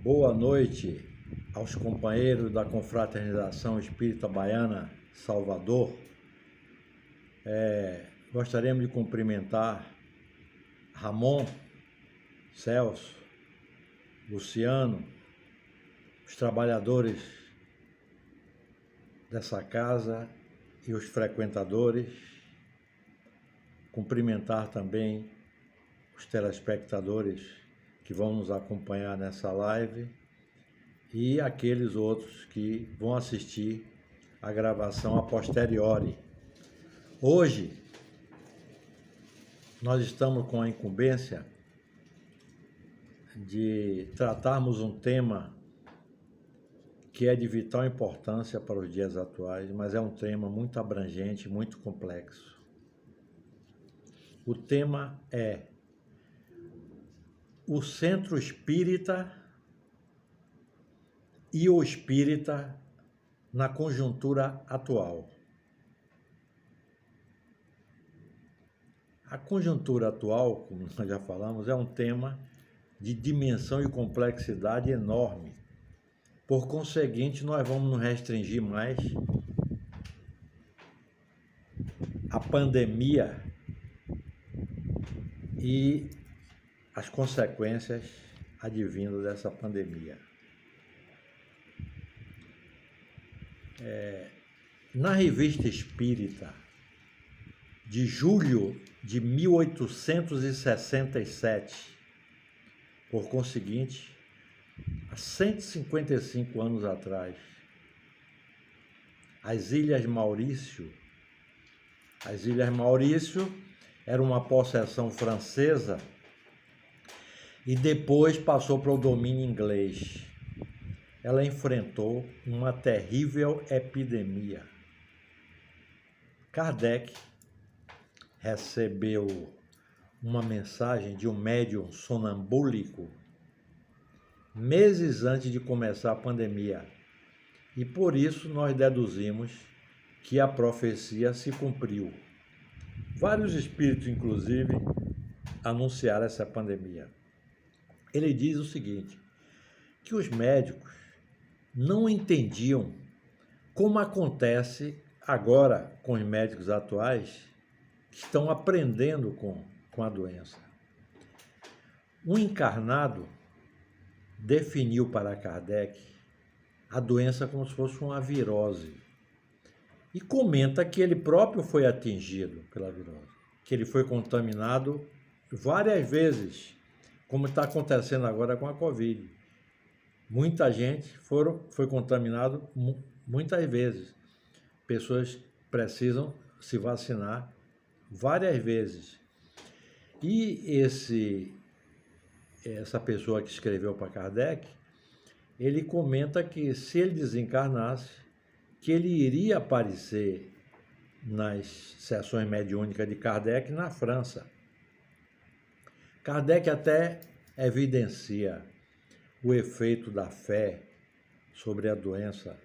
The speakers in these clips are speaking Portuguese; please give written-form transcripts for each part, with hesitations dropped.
Boa noite aos companheiros da Confraternização Espírita Baiana Salvador. Gostaríamos de cumprimentar Ramon, Celso, Luciano, os trabalhadores dessa casa e os frequentadores. Cumprimentar também os telespectadores que vão nos acompanhar nessa live e aqueles outros que vão assistir a gravação a posteriori. Hoje, nós estamos com a incumbência de tratarmos um tema que é de vital importância para os dias atuais, mas é um tema muito abrangente, muito complexo. O tema é o centro espírita e o espírita na conjuntura atual. A conjuntura atual, como nós já falamos, é um tema de dimensão e complexidade enorme. Por conseguinte, nós vamos nos restringir mais à pandemia e as consequências advindas dessa pandemia. Na Revista Espírita, de julho de 1867, por conseguinte, há 155 anos atrás, as Ilhas Maurício era uma possessão francesa e depois passou para o domínio inglês. Ela enfrentou uma terrível epidemia. Kardec recebeu uma mensagem de um médium sonambúlico meses antes de começar a pandemia. E por isso nós deduzimos que a profecia se cumpriu. Vários espíritos, inclusive, anunciaram essa pandemia. Ele diz o seguinte, que os médicos não entendiam como acontece agora com os médicos atuais que estão aprendendo com a doença. Um encarnado definiu para Kardec a doença como se fosse uma virose e comenta que ele próprio foi atingido pela virose, que ele foi contaminado várias vezes, como está acontecendo agora com a Covid. Muita gente foi contaminado muitas vezes. Pessoas precisam se vacinar várias vezes. E essa pessoa que escreveu para Kardec, ele comenta que se ele desencarnasse, que ele iria aparecer nas sessões mediúnicas de Kardec na França. Kardec até evidencia o efeito da fé sobre a doença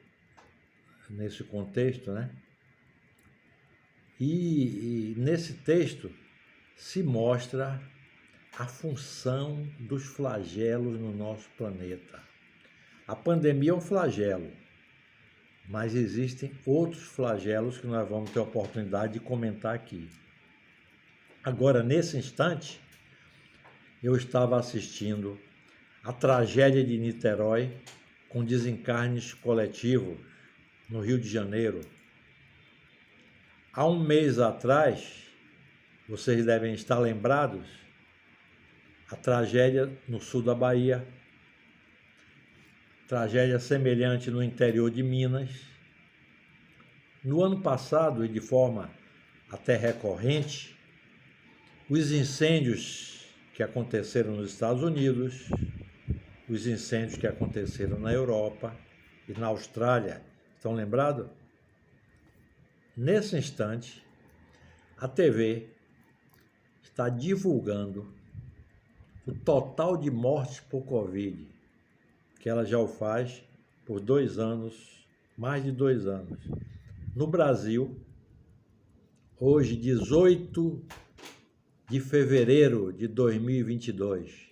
nesse contexto, né? E nesse texto se mostra a função dos flagelos no nosso planeta. A pandemia é um flagelo, mas existem outros flagelos que nós vamos ter a oportunidade de comentar aqui. Agora, nesse instante, eu estava assistindo a tragédia de Niterói com desencarnes coletivos no Rio de Janeiro. Há um mês atrás, vocês devem estar lembrados, a tragédia no sul da Bahia, tragédia semelhante no interior de Minas. No ano passado, e de forma até recorrente, os incêndios que aconteceram nos Estados Unidos, os incêndios que aconteceram na Europa e na Austrália, estão lembrados? Nesse instante, a TV está divulgando o total de mortes por Covid, que ela já o faz por 2 anos, mais de 2 anos. No Brasil, hoje, 18 de fevereiro de 2022,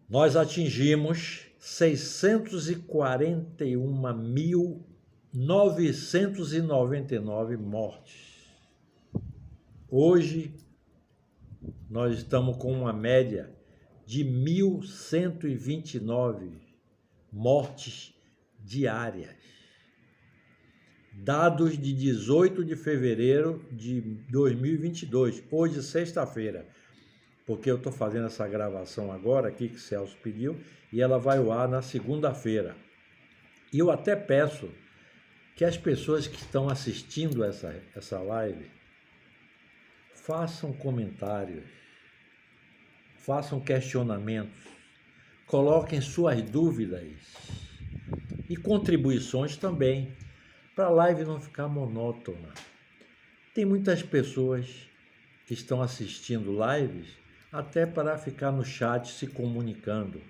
Nós atingimos 641.999 mortes. Hoje, nós estamos com uma média de 1.129 mortes diárias. Dados de 18 de fevereiro de 2022, hoje, sexta-feira, porque eu estou fazendo essa gravação agora aqui que o Celso pediu e ela vai ao ar na segunda-feira. E eu até peço que as pessoas que estão assistindo essa live façam comentários, façam questionamentos, coloquem suas dúvidas e contribuições também, para a live não ficar monótona. Tem muitas pessoas que estão assistindo lives até para ficar no chat se comunicando.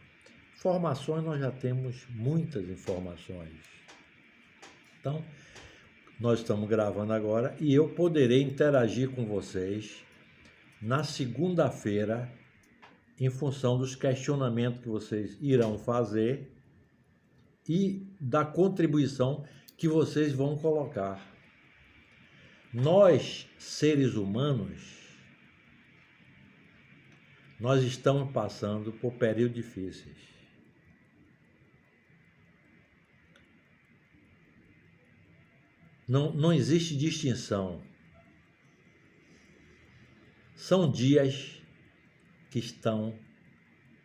Informações, nós já temos muitas informações. Então, nós estamos gravando agora e eu poderei interagir com vocês na segunda-feira em função dos questionamentos que vocês irão fazer e da contribuição que vocês vão colocar. Nós, seres humanos, nós estamos passando por períodos difíceis. Não existe distinção. São dias que estão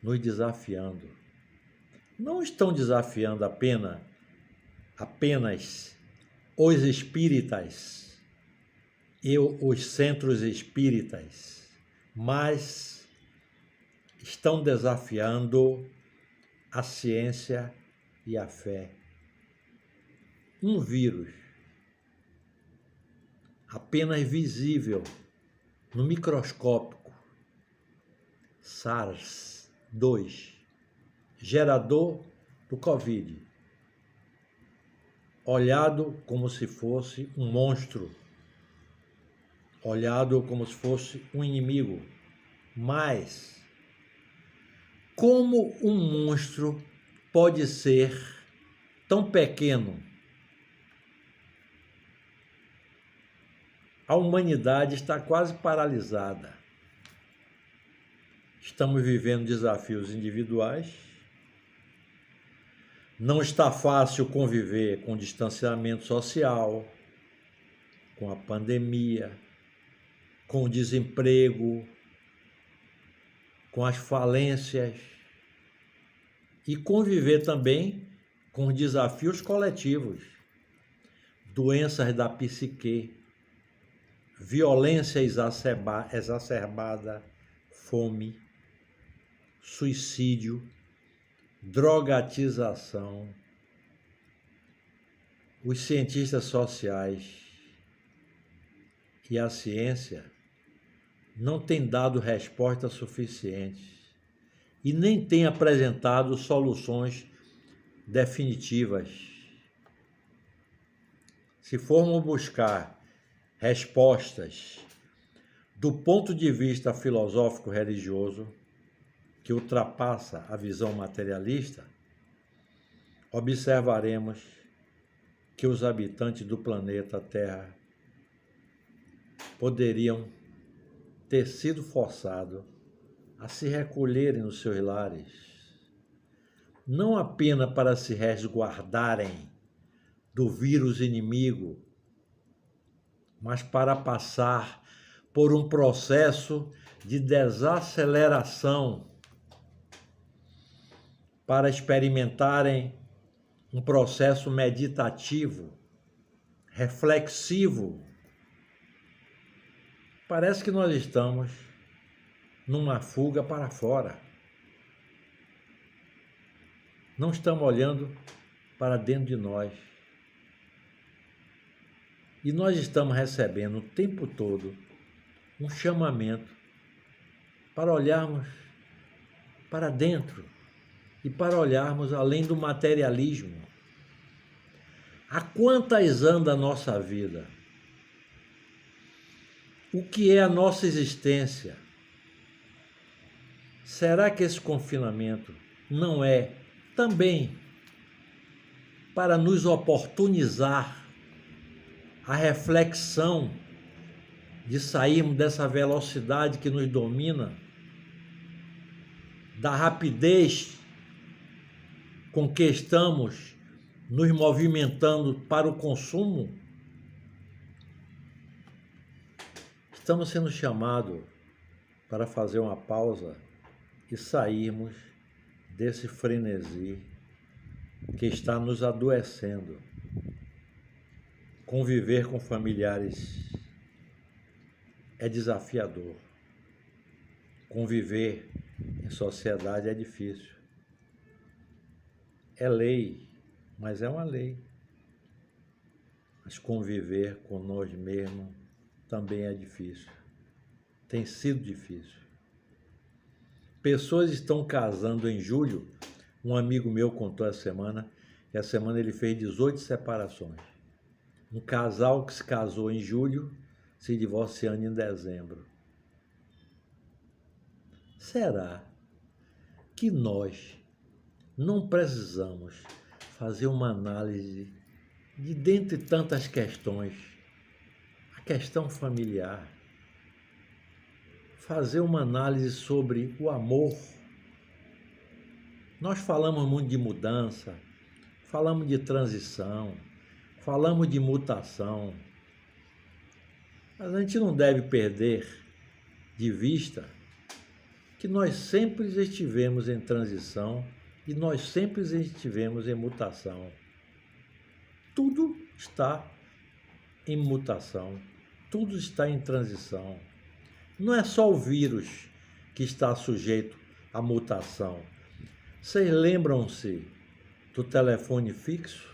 nos desafiando. Não estão desafiando apenas os espíritas e os centros espíritas, mas estão desafiando a ciência e a fé. Um vírus apenas visível no microscópio, SARS-2, gerador do Covid, olhado como se fosse um monstro, olhado como se fosse um inimigo, mas como um monstro pode ser tão pequeno? A humanidade está quase paralisada. Estamos vivendo desafios individuais. Não está fácil conviver com o distanciamento social, com a pandemia, com o desemprego, com as falências e conviver também com os desafios coletivos, doenças da psique, violência exacerbada, fome, suicídio, drogatização. Os cientistas sociais e a ciência não têm dado respostas suficientes e nem têm apresentado soluções definitivas. Se formos buscar respostas do ponto de vista filosófico-religioso, que ultrapassa a visão materialista, observaremos que os habitantes do planeta Terra poderiam ter sido forçados a se recolherem nos seus lares, não apenas para se resguardarem do vírus inimigo, mas para passar por um processo de desaceleração, para experimentarem um processo meditativo, reflexivo. Parece que nós estamos numa fuga para fora. Não estamos olhando para dentro de nós. E nós estamos recebendo o tempo todo um chamamento para olharmos para dentro e para olharmos além do materialismo. Há quantas anda a nossa vida? O que é a nossa existência? Será que esse confinamento não é também para nos oportunizar a reflexão de sairmos dessa velocidade que nos domina, da rapidez com que estamos nos movimentando para o consumo? Estamos sendo chamados para fazer uma pausa e sairmos desse frenesi que está nos adoecendo. Conviver com familiares é desafiador. Conviver em sociedade é difícil. É lei, mas é uma lei. Mas conviver com nós mesmos também é difícil. Tem sido difícil. Pessoas estão casando em julho. Um amigo meu contou essa semana, que essa semana ele fez 18 separações. Um casal que se casou em julho, se divorciando em dezembro. Será que nós não precisamos fazer uma análise de, dentre tantas questões, a questão familiar, fazer uma análise sobre o amor? Nós falamos muito de mudança, falamos de transição, falamos de mutação, mas a gente não deve perder de vista que nós sempre estivemos em transição e nós sempre estivemos em mutação. Tudo está em mutação, tudo está em transição. Não é só o vírus que está sujeito à mutação. Vocês lembram-se do telefone fixo?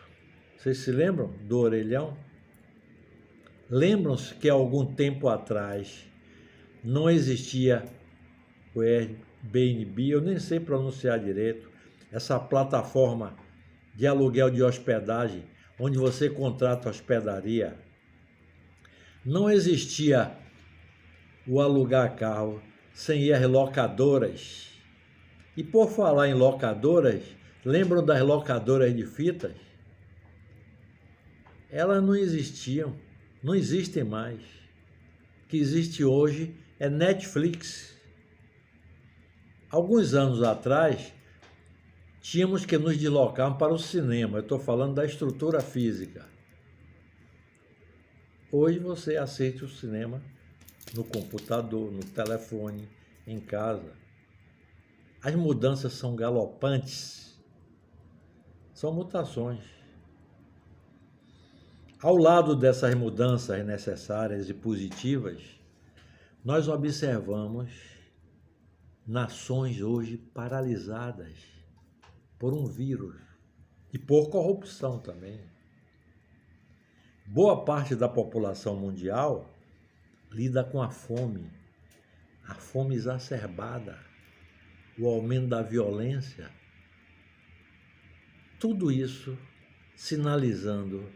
Vocês se lembram do orelhão? Lembram-se que há algum tempo atrás não existia o Airbnb, eu nem sei pronunciar direito, essa plataforma de aluguel de hospedagem, onde você contrata hospedaria. Não existia o alugar carro sem ir às locadoras. E por falar em locadoras, lembram das locadoras de fitas? Elas não existiam, não existem mais. O que existe hoje é Netflix. Alguns anos atrás, tínhamos que nos deslocar para o cinema. Eu estou falando da estrutura física. Hoje você assiste o cinema no computador, no telefone, em casa. As mudanças são galopantes, são mutações. Ao lado dessas mudanças necessárias e positivas, nós observamos nações hoje paralisadas por um vírus e por corrupção também. Boa parte da população mundial lida com a fome exacerbada, o aumento da violência. Tudo isso sinalizando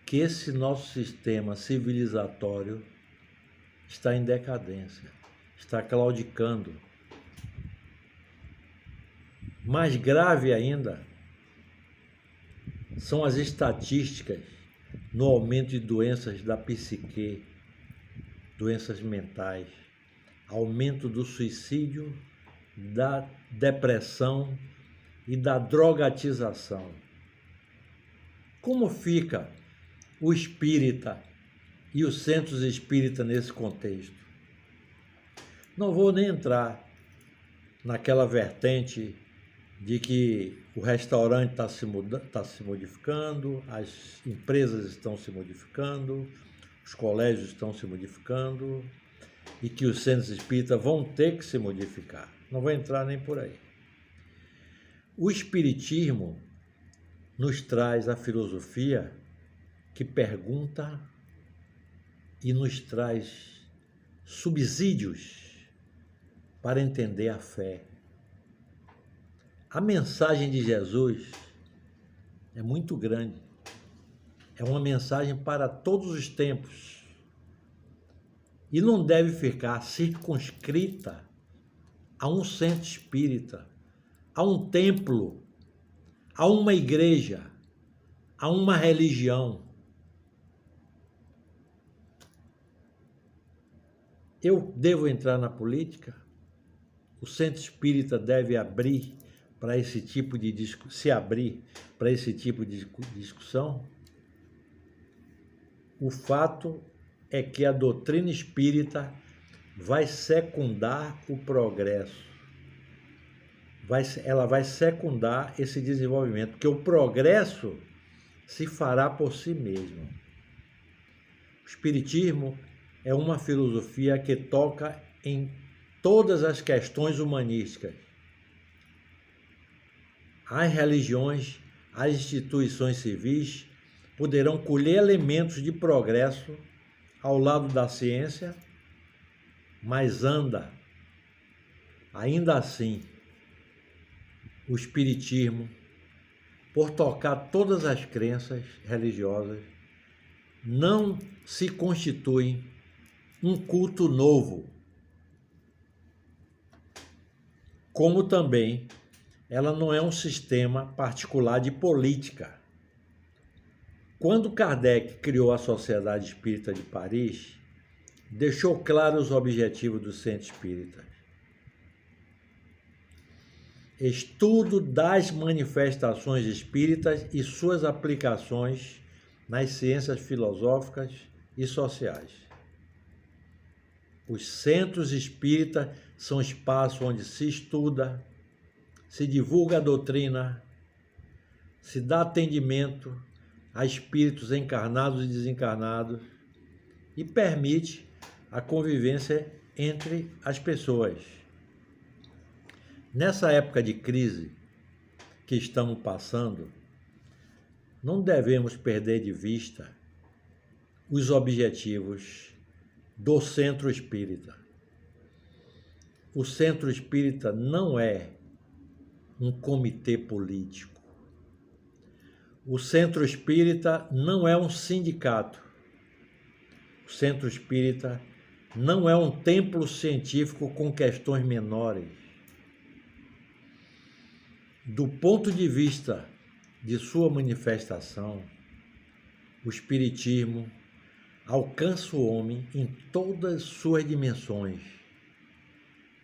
que esse nosso sistema civilizatório está em decadência, está claudicando. Mais grave ainda são as estatísticas no aumento de doenças da psique, doenças mentais, aumento do suicídio, da depressão e da drogatização. Como fica o espírita e os centros espíritas nesse contexto? Não vou nem entrar naquela vertente de que o restaurante está se modificando, as empresas estão se modificando, os colégios estão se modificando e que os centros espíritas vão ter que se modificar. Não vou entrar nem por aí. O Espiritismo nos traz a filosofia que pergunta e nos traz subsídios para entender a fé. A mensagem de Jesus é muito grande. É uma mensagem para todos os tempos. E não deve ficar circunscrita a um centro espírita, a um templo, a uma igreja, a uma religião. Eu devo entrar na política? O centro espírita deve abrir para esse tipo de se abrir para esse tipo de discussão? O fato é que a doutrina espírita vai secundar o progresso. Ela vai secundar esse desenvolvimento, porque o progresso se fará por si mesmo. O Espiritismo é uma filosofia que toca em todas as questões humanísticas. As religiões, as instituições civis poderão colher elementos de progresso ao lado da ciência, mas ainda assim, o Espiritismo, por tocar todas as crenças religiosas, não se constitui um culto novo, como também ela não é um sistema particular de política. Quando Kardec criou a Sociedade Espírita de Paris, deixou claro os objetivos do Centro Espírita. Estudo das manifestações espíritas e suas aplicações nas ciências filosóficas e sociais. Os centros espíritas são espaços onde se estuda, se divulga a doutrina, se dá atendimento a espíritos encarnados e desencarnados e permite a convivência entre as pessoas. Nessa época de crise que estamos passando, não devemos perder de vista os objetivos do Centro Espírita. O Centro Espírita não é um comitê político. O Centro Espírita não é um sindicato. O Centro Espírita não é um templo científico com questões menores. Do ponto de vista de sua manifestação, o Espiritismo alcança o homem em todas as suas dimensões,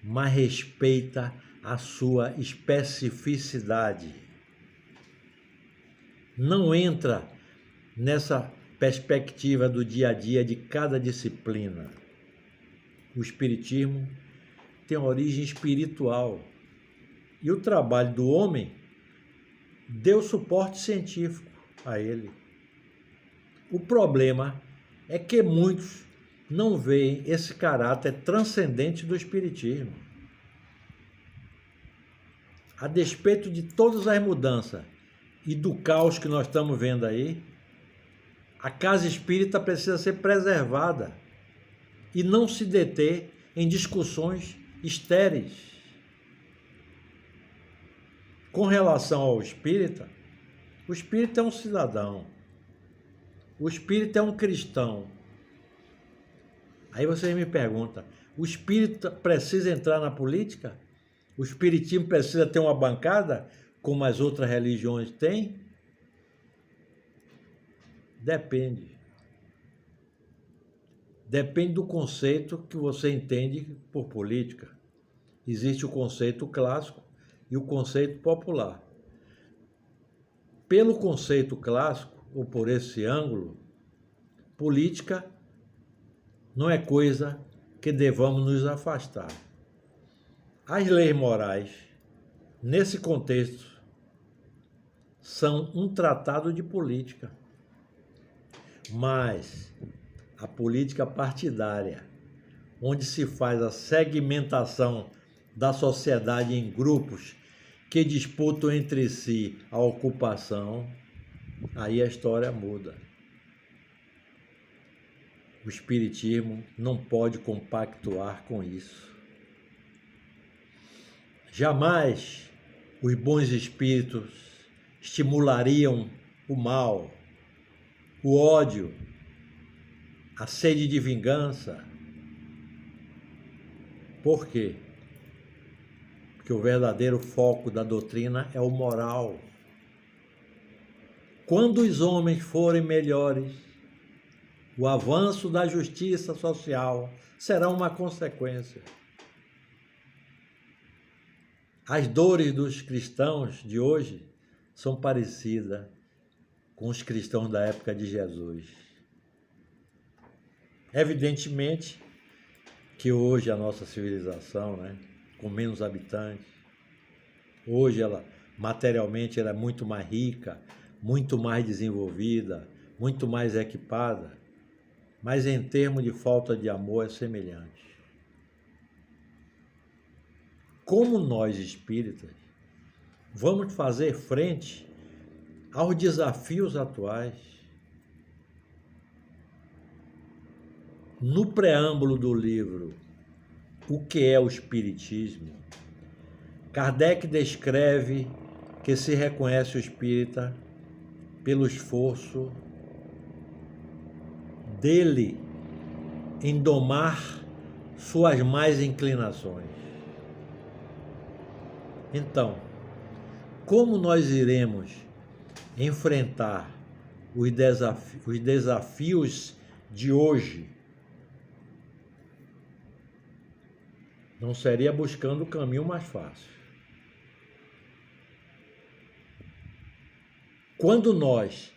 mas respeita a sua especificidade. Não entra nessa perspectiva do dia a dia de cada disciplina. O Espiritismo tem origem espiritual e o trabalho do homem deu suporte científico a ele. O problema é que muitos não veem esse caráter transcendente do Espiritismo. A despeito de todas as mudanças e do caos que nós estamos vendo aí, a casa espírita precisa ser preservada e não se deter em discussões estéreis. Com relação ao espírita, o espírita é um cidadão, o espírita é um cristão. Aí vocês me perguntam, o espírita precisa entrar na política? O espiritismo precisa ter uma bancada, como as outras religiões têm? Depende. Depende do conceito que você entende por política. Existe o conceito clássico e o conceito popular. Pelo conceito clássico, ou por esse ângulo, política não é coisa que devamos nos afastar. As leis morais, nesse contexto, são um tratado de política. Mas a política partidária, onde se faz a segmentação da sociedade em grupos que disputam entre si a ocupação, aí a história muda. O Espiritismo não pode compactuar com isso. Jamais os bons espíritos estimulariam o mal, o ódio, a sede de vingança. Por quê? porque o verdadeiro foco da doutrina é o moral. Quando os homens forem melhores, o avanço da justiça social será uma consequência. As dores dos cristãos de hoje são parecidas com os cristãos da época de Jesus. Evidentemente que hoje a nossa civilização, com menos habitantes, hoje ela materialmente ela é muito mais rica, muito mais desenvolvida, muito mais equipada, mas em termos de falta de amor é semelhante. Como nós espíritas vamos fazer frente aos desafios atuais? No preâmbulo do livro O que é o Espiritismo, Kardec descreve que se reconhece o espírita pelo esforço dele em domar suas más inclinações. Então, como nós iremos enfrentar os desafios de hoje? Não seria buscando o caminho mais fácil. Quando nós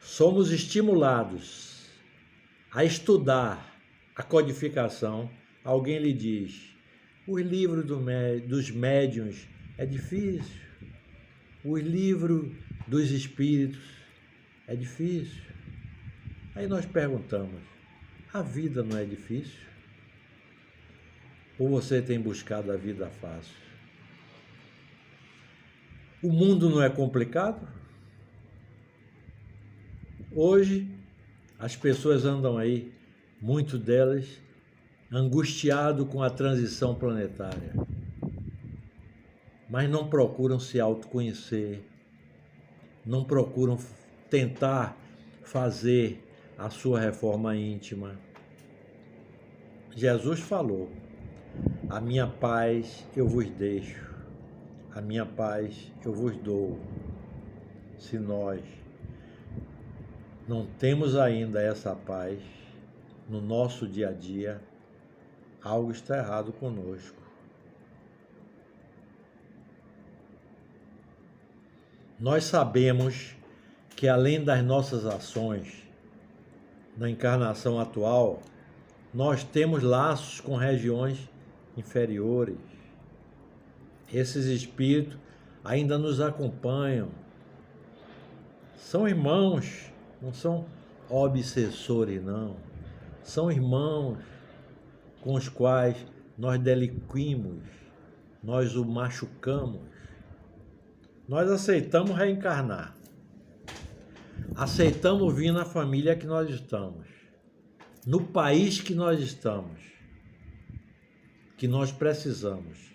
somos estimulados a estudar a codificação, alguém lhe diz: os livros dos médiuns é difícil, os livros dos espíritos é difícil. Aí nós perguntamos: a vida não é difícil? Ou você tem buscado a vida fácil? O mundo não é complicado? Hoje, as pessoas andam aí, muitas delas, angustiado com a transição planetária, mas não procuram se autoconhecer, não procuram tentar fazer a sua reforma íntima. Jesus falou: a minha paz eu vos deixo, a minha paz eu vos dou. Se nós não temos ainda essa paz no nosso dia a dia, algo está errado conosco. Nós sabemos que além das nossas ações na encarnação atual, nós temos laços com regiões inferiores. Esses espíritos ainda nos acompanham. São irmãos, não são obsessores, não. São irmãos com os quais nós delinquimos, nós o machucamos. Nós aceitamos reencarnar. Aceitamos vir na família que nós estamos, no país que nós estamos, que nós precisamos.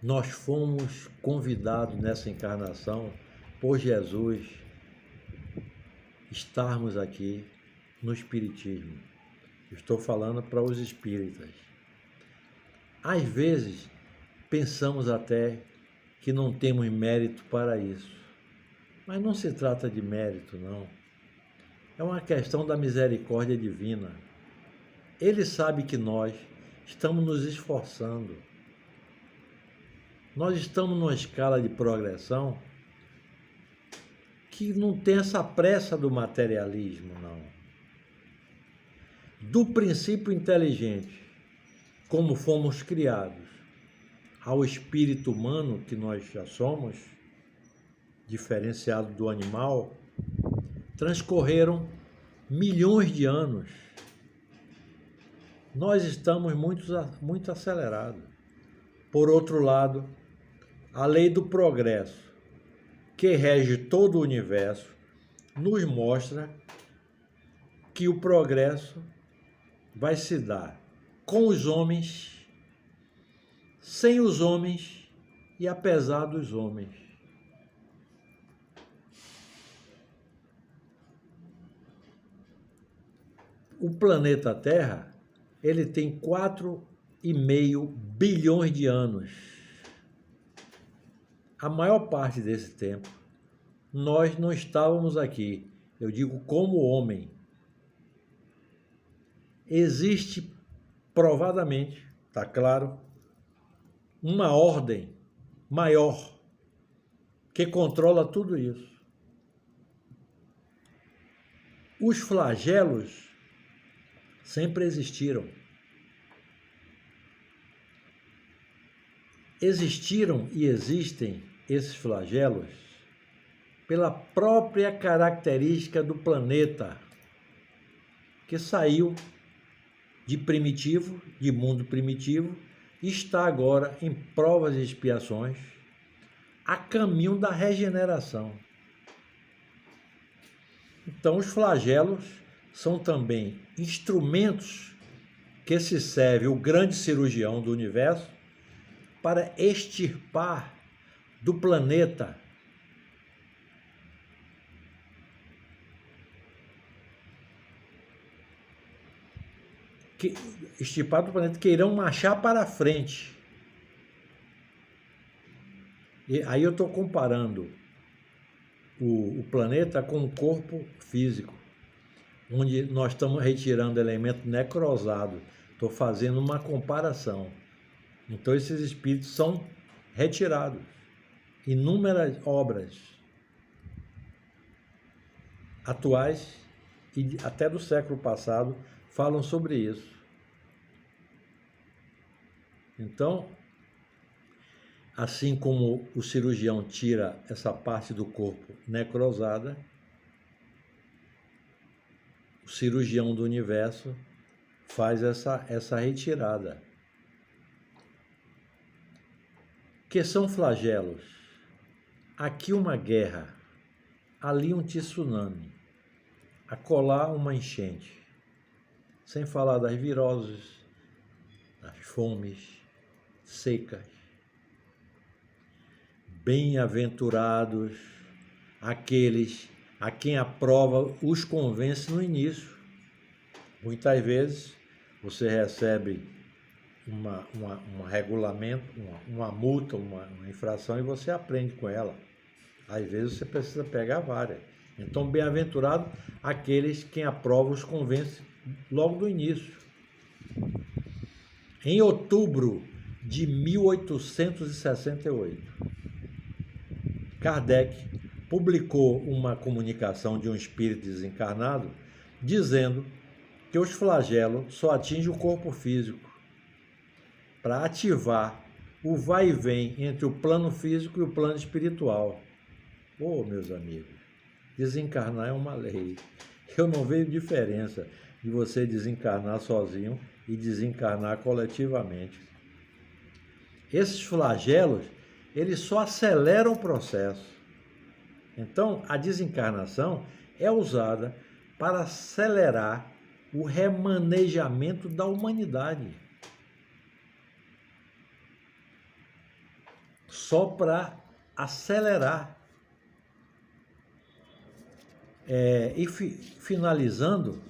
Nós fomos convidados nessa encarnação por Jesus estarmos aqui no Espiritismo. Estou falando para os espíritas. Às vezes, pensamos até que não temos mérito para isso. Mas não se trata de mérito, não. É uma questão da misericórdia divina. Ele sabe que nós estamos nos esforçando. Nós estamos numa escala de progressão que não tem essa pressa do materialismo, não. Do princípio inteligente, como fomos criados, ao espírito humano que nós já somos, diferenciado do animal, transcorreram milhões de anos. Nós estamos muito acelerados. Por outro lado, a lei do progresso, que rege todo o universo, nos mostra que o progresso vai se dar com os homens, sem os homens e apesar dos homens. O planeta Terra, ele tem 4 bilhões de anos. A maior parte desse tempo, nós não estávamos aqui. Eu digo como homem. Existe, provadamente, está claro, uma ordem maior que controla tudo isso. Os flagelos sempre existiram. Existiram e existem esses flagelos pela própria característica do planeta, que saiu de primitivo, de mundo primitivo, e está agora em provas e expiações, a caminho da regeneração. Então, os flagelos são também instrumentos que se serve o grande cirurgião do universo para extirpar do planeta que irão marchar para frente. E aí eu estou comparando o planeta com o corpo físico, onde nós estamos retirando elemento necrosado. Estou fazendo uma comparação. Então esses espíritos são retirados. Inúmeras obras atuais e até do século passado falam sobre isso. Então, assim como o cirurgião tira essa parte do corpo necrosada, o cirurgião do universo faz essa retirada. Que são flagelos? Aqui uma guerra, ali um tsunami, acolá uma enchente. Sem falar das viroses, das fomes, secas. Bem-aventurados aqueles a quem a prova os convence no início. Muitas vezes você recebe um regulamento, uma multa, uma infração e você aprende com ela. Às vezes você precisa pegar várias. Então, bem-aventurado aqueles quem a prova os convence logo do início. Em outubro de 1868, Kardec publicou uma comunicação de um espírito desencarnado dizendo que os flagelos só atingem o corpo físico para ativar o vai e vem entre o plano físico e o plano espiritual. Meus amigos, desencarnar é uma lei. Eu não vejo diferença de você desencarnar sozinho e desencarnar coletivamente. Esses flagelos, eles só aceleram o processo. Então, a desencarnação é usada para acelerar o remanejamento da humanidade. Só para acelerar. Finalizando,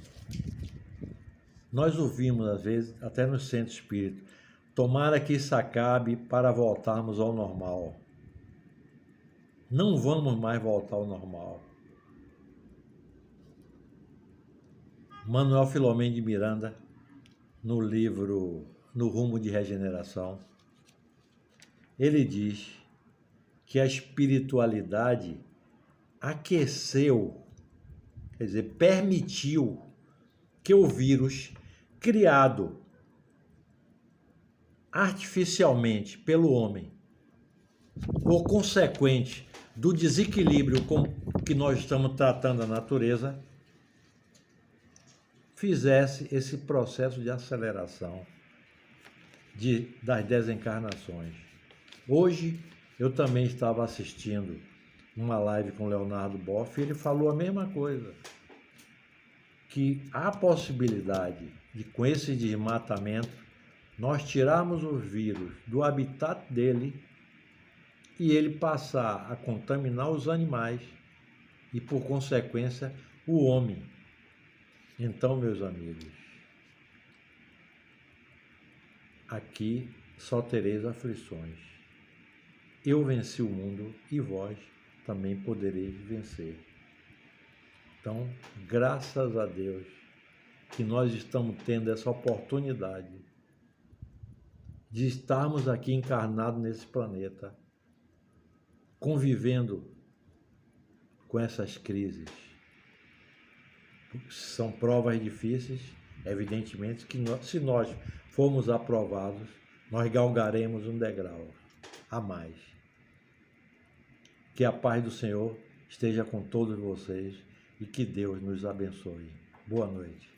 nós ouvimos, às vezes, até no centro espírita, tomara que isso acabe para voltarmos ao normal. Não vamos mais voltar ao normal. Manuel Filomeno de Miranda, no livro No Rumo de Regeneração, ele diz que a espiritualidade aqueceu, quer dizer, permitiu que o vírus criado artificialmente pelo homem, ou consequente do desequilíbrio com que nós estamos tratando a natureza, fizesse esse processo de aceleração das desencarnações. Hoje, eu também estava assistindo uma live com Leonardo Boff e ele falou a mesma coisa, que há possibilidade de, com esse desmatamento, nós tirarmos o vírus do habitat dele e ele passar a contaminar os animais e, por consequência, o homem. Então, meus amigos, aqui só tereis aflições. Eu venci o mundo e vós também podereis vencer. Então, graças a Deus que nós estamos tendo essa oportunidade de estarmos aqui encarnados nesse planeta, convivendo com essas crises. São provas difíceis, evidentemente, que se nós formos aprovados, nós galgaremos um degrau a mais. Que a paz do Senhor esteja com todos vocês e que Deus nos abençoe. Boa noite.